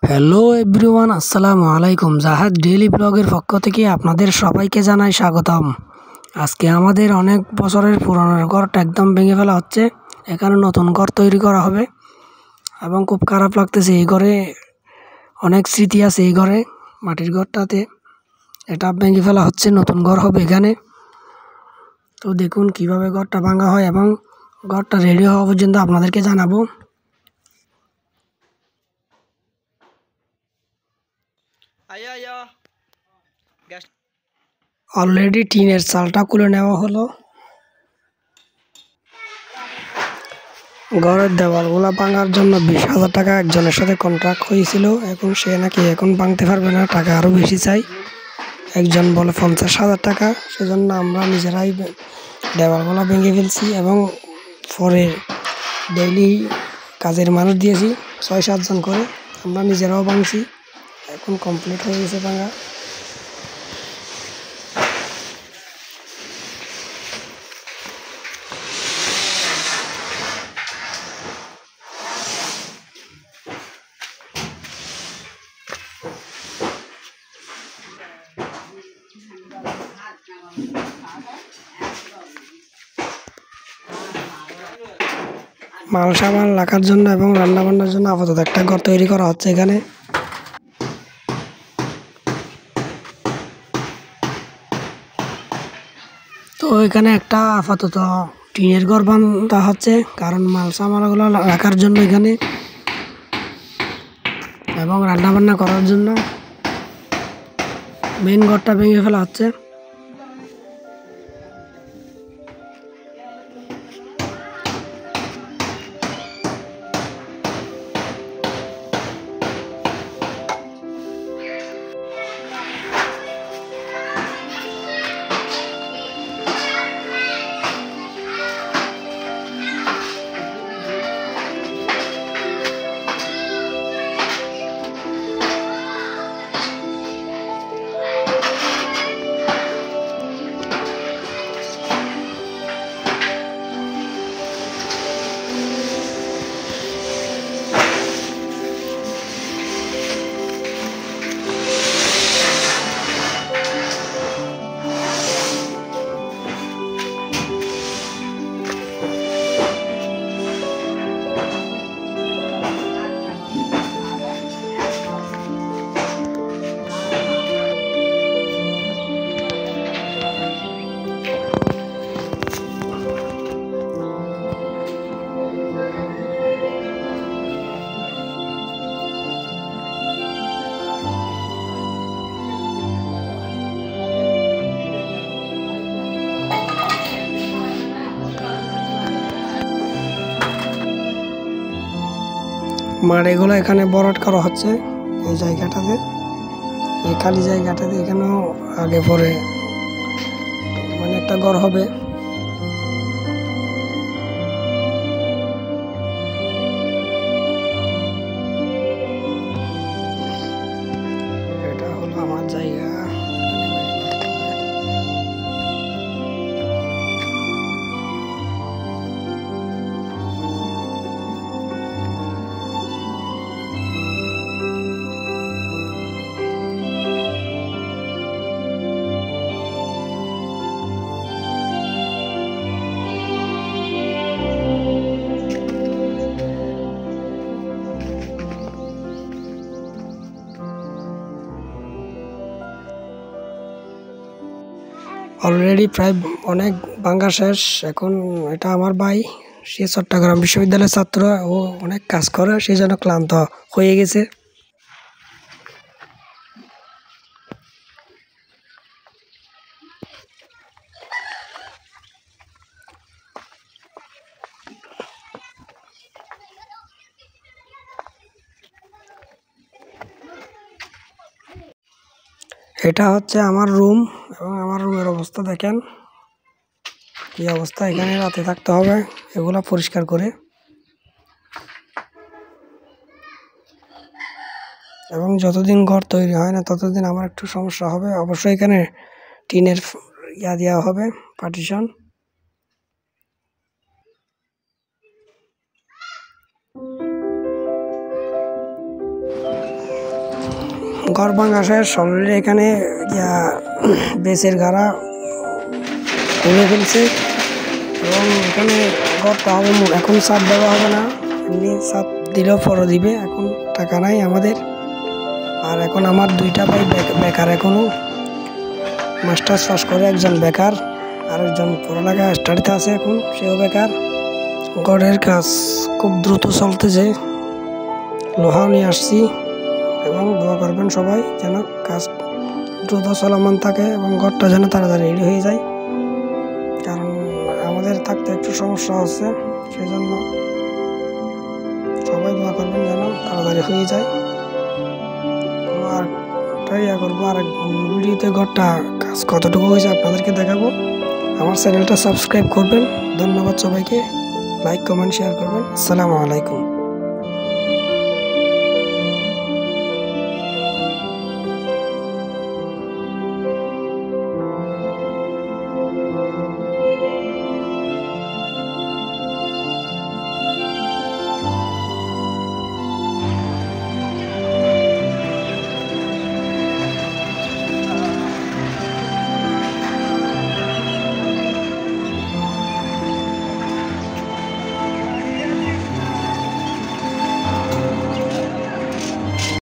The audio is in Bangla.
হ্যালো এভরিওয়ান, আসসালামু আলাইকুম। জাহাদ ডেইলি ব্লগের পক্ষ থেকে আপনাদের সবাইকে জানাই স্বাগতম। আজকে আমাদের অনেক বছরের পুরনো ঘরটা একদম ভেঙে ফেলা হচ্ছে। এখানে নতুন ঘর তৈরি করা হবে এবং খুব খারাপ লাগতেছে। এই ঘরে অনেক স্মৃতি আছে। এই ঘরে মাটির ঘরটাতে এটা ভেঙে ফেলা হচ্ছে, নতুন ঘর হবে এখানে। তো দেখুন কিভাবে ঘরটা ভাঙা হয় এবং ঘরটা রেডি হওয়া পর্যন্ত আপনাদেরকে জানাবো। অলরেডি টিনের চালটা খুলে নেওয়া হলো। ঘরের দেওয়ালগুলা ভাঙার জন্য 20,000 টাকা একজনের সাথে কন্ট্রাক্ট হয়েছিল। এখন সে নাকি এখন ভাঙতে পারবে না, টাকা আরও বেশি চাই। একজন বলে 50,000 টাকা। সেজন্য আমরা নিজেরাই দেওয়ালগুলা ভেঙে ফেলছি এবং পরে ডেইলি কাজের মানুষ দিয়েছি 6-7 জন করে। আমরা নিজেরাও ভাঙছি। এখন কমপ্লিট হয়ে গেছে ভাঙা। মাল সামান রাখার জন্য এবং রান্নাবান্নার জন্য আপাতত একটা ঘর তৈরি করা হচ্ছে এখানে। তো এখানে একটা আপাতত টিনের ঘর বাঁধা হচ্ছে, কারণ মাল সামানগুলো রাখার জন্য এখানে এবং রান্নাবান্না করার জন্য মেন ঘরটা ভেঙে ফেলা হচ্ছে। মাড়িগুলো এখানে ভরাট করা হচ্ছে এই জায়গাটাতে, এই খালি জায়গাটাতে। এখানেও আগে পরে মানে একটা ঘর হবে। এটা হলো আমার জায়গা। অলরেডি প্রায় অনেক ভাঙা শেষ। এখন এটা আমার ভাই, সে চট্টগ্রাম বিশ্ববিদ্যালয়ের ছাত্র, ও অনেক কাজ করে, সেই জন্য ক্লান্ত হয়ে গেছে। এটা হচ্ছে আমার রুম এবং আমার রুমের অবস্থা দেখেন কি অবস্থা। এখানে রাতে থাকতে হবে এগুলা পরিষ্কার করে। এবং যতদিন ঘর তৈরি হয় না ততদিন আমার একটু সমস্যা হবে। অবশ্যই এখানে টিনের দেওয়া হবে, পার্টিশন। ঘর ভাঙা শেষ অলরেডি। এখানে বেচের গাড়া খুলে ফেলছে এবং এখানে ঘরটা হবে এখন ছাদ দেওয়া হবে না, এমনি ছাদ দিলেও পরে দিবে। এখন টাকা নাই আমাদের। আর এখন আমার 2টা ভাই বেকার, এখনও মাস্টার্স পাস করে একজন বেকার, আরেকজন পড়ালেখা স্টাডিতে আছে, এখন সেও বেকার। ঘরের কাজ খুব দ্রুত চলতেছে, লোহাও নিয়ে আসছি এবং দোয়া করবেন সবাই যেন কাজ দ্রুত চলমান থাকে এবং ঘরটা যেন তাড়াতাড়ি রেডি হয়ে যায়, কারণ আমাদের থাকতে একটু সমস্যা হচ্ছে। সেই জন্য সবাই দোয়া করবেন যেন তাড়াতাড়ি হয়ে যায়। আর করবো আরেক ভিডিওতে ঘরটা কাজ কতটুকু হয়েছে আপনাদেরকে দেখাবো। আমার চ্যানেলটা সাবস্ক্রাইব করবেন। ধন্যবাদ সবাইকে, লাইক কমেন্ট শেয়ার করবেন। আসসালামু আলাইকুম।